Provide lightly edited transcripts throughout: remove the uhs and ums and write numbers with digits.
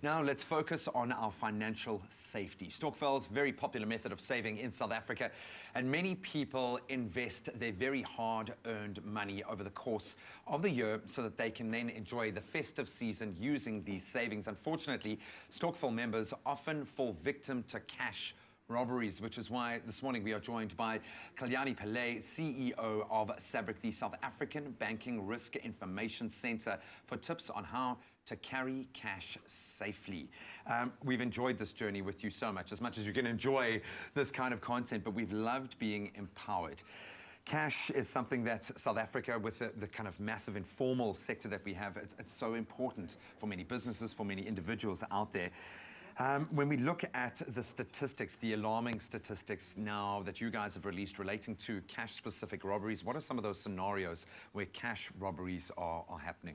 Now let's focus on our financial safety. Stokvel's very popular method of saving in South Africa, and many people invest their very hard-earned money over the course of the year so that they can then enjoy the festive season using these savings. Unfortunately, Stokvel members often fall victim to cash robberies, which is why this morning we are joined by Kalyani Pillay, CEO of Sabric, the South African Banking Risk Information Centre, for tips on how to carry cash safely. We've enjoyed this journey with you so much as you can enjoy this kind of content, but we've loved being empowered. Cash is something that South Africa, with the kind of massive informal sector that we have, it's so important for many businesses, for many individuals out there. When we look at the statistics, the alarming statistics now that you guys have released relating to cash-specific robberies, what are some of those scenarios where cash robberies are happening?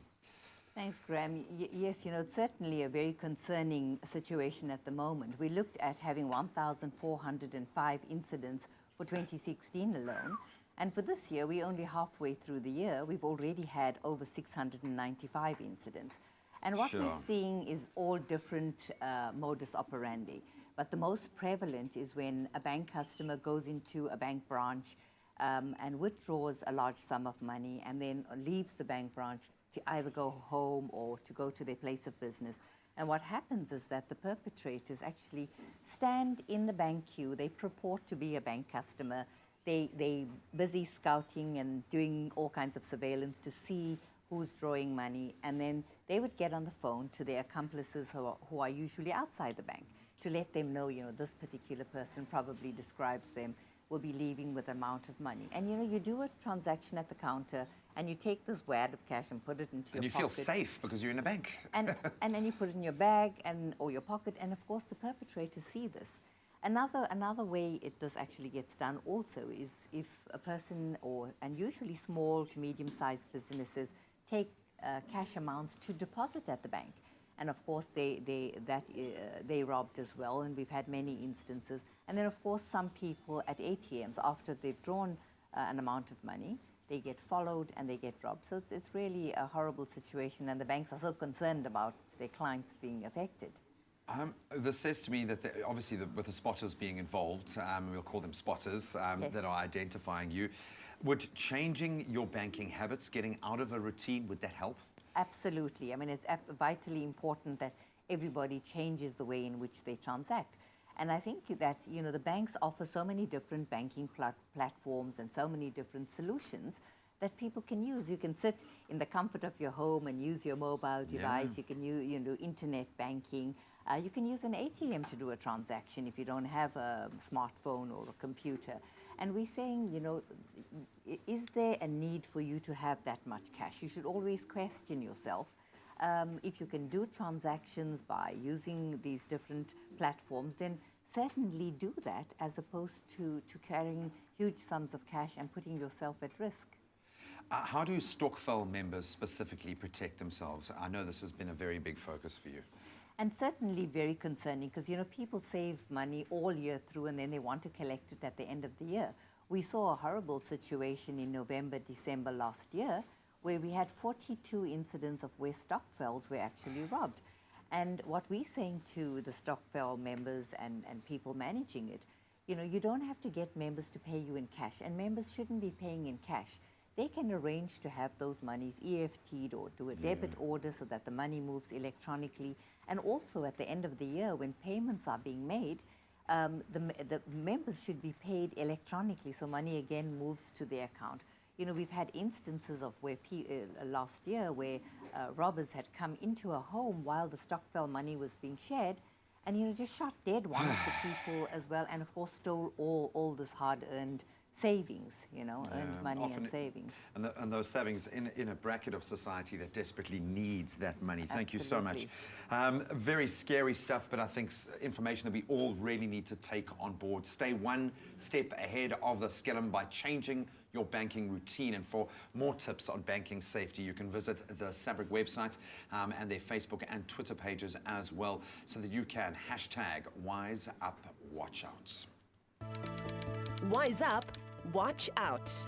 Thanks, Graham. Yes, it's certainly a very concerning situation at the moment. We looked at having 1,405 incidents for 2016 alone. And for this year, we're only halfway through the year. We've already had over 695 incidents. And what we're seeing is all different modus operandi. But the most prevalent is when a bank customer goes into a bank branch and withdraws a large sum of money and then leaves the bank branch to either go home or to go to their place of business. And what happens is that the perpetrators actually stand in the bank queue. They purport to be a bank customer. They're busy scouting and doing all kinds of surveillance to see who's drawing money, and then they would get on the phone to their accomplices who are usually outside the bank to let them know, this particular person probably describes them, will be leaving with an amount of money. And you do a transaction at the counter and you take this wad of cash and put it into your pocket. And you feel safe because you're in a bank. and then you put it in your bag or your pocket, and of course the perpetrators see this. Another way this actually gets done also is if a person, and usually small to medium-sized businesses, take cash amounts to deposit at the bank. And of course, they robbed as well, and we've had many instances. And then, of course, some people at ATMs, after they've drawn an amount of money, they get followed and they get robbed. So it's really a horrible situation, and the banks are so concerned about their clients being affected. This says to me that obviously with the spotters being involved, we'll call them spotters, Yes, that are identifying you, would changing your banking habits, getting out of a routine, would that help? Absolutely. I mean, it's vitally important that everybody changes the way in which they transact. And I think that, the banks offer so many different banking platforms and so many different solutions that people can use. You can sit in the comfort of your home and use your mobile device. You can do internet banking. You can use an ATM to do a transaction if you don't have a smartphone or a computer. And we're saying, is there a need for you to have that much cash? You should always question yourself. If you can do transactions by using these different platforms, then certainly do that, as opposed to carrying huge sums of cash and putting yourself at risk. How do Stokvel members specifically protect themselves? I know this has been a very big focus for you. And certainly very concerning, because people save money all year through and then they want to collect it at the end of the year. We saw a horrible situation in November, December last year, where we had 42 incidents of where Stokvels were actually robbed. And what we're saying to the Stokvel members and people managing it, you don't have to get members to pay you in cash, and members shouldn't be paying in cash. They can arrange to have those monies EFT'd or do a debit order so that the money moves electronically. And also at the end of the year, when payments are being made, the members should be paid electronically, so money again moves to their account. We've had instances of where last year where robbers had come into a home while the Stokvel money was being shared, and just shot dead one of the people as well, and of course stole all this hard-earned savings, earned money and savings. And those savings in a bracket of society that desperately needs that money. Thank you so much. Very scary stuff, but I think information that we all really need to take on board. Stay one step ahead of the skellum by changing your banking routine. And for more tips on banking safety, you can visit the Sabric website and their Facebook and Twitter pages as well, so that you can #WiseUpWatchouts. Wise up, watch out.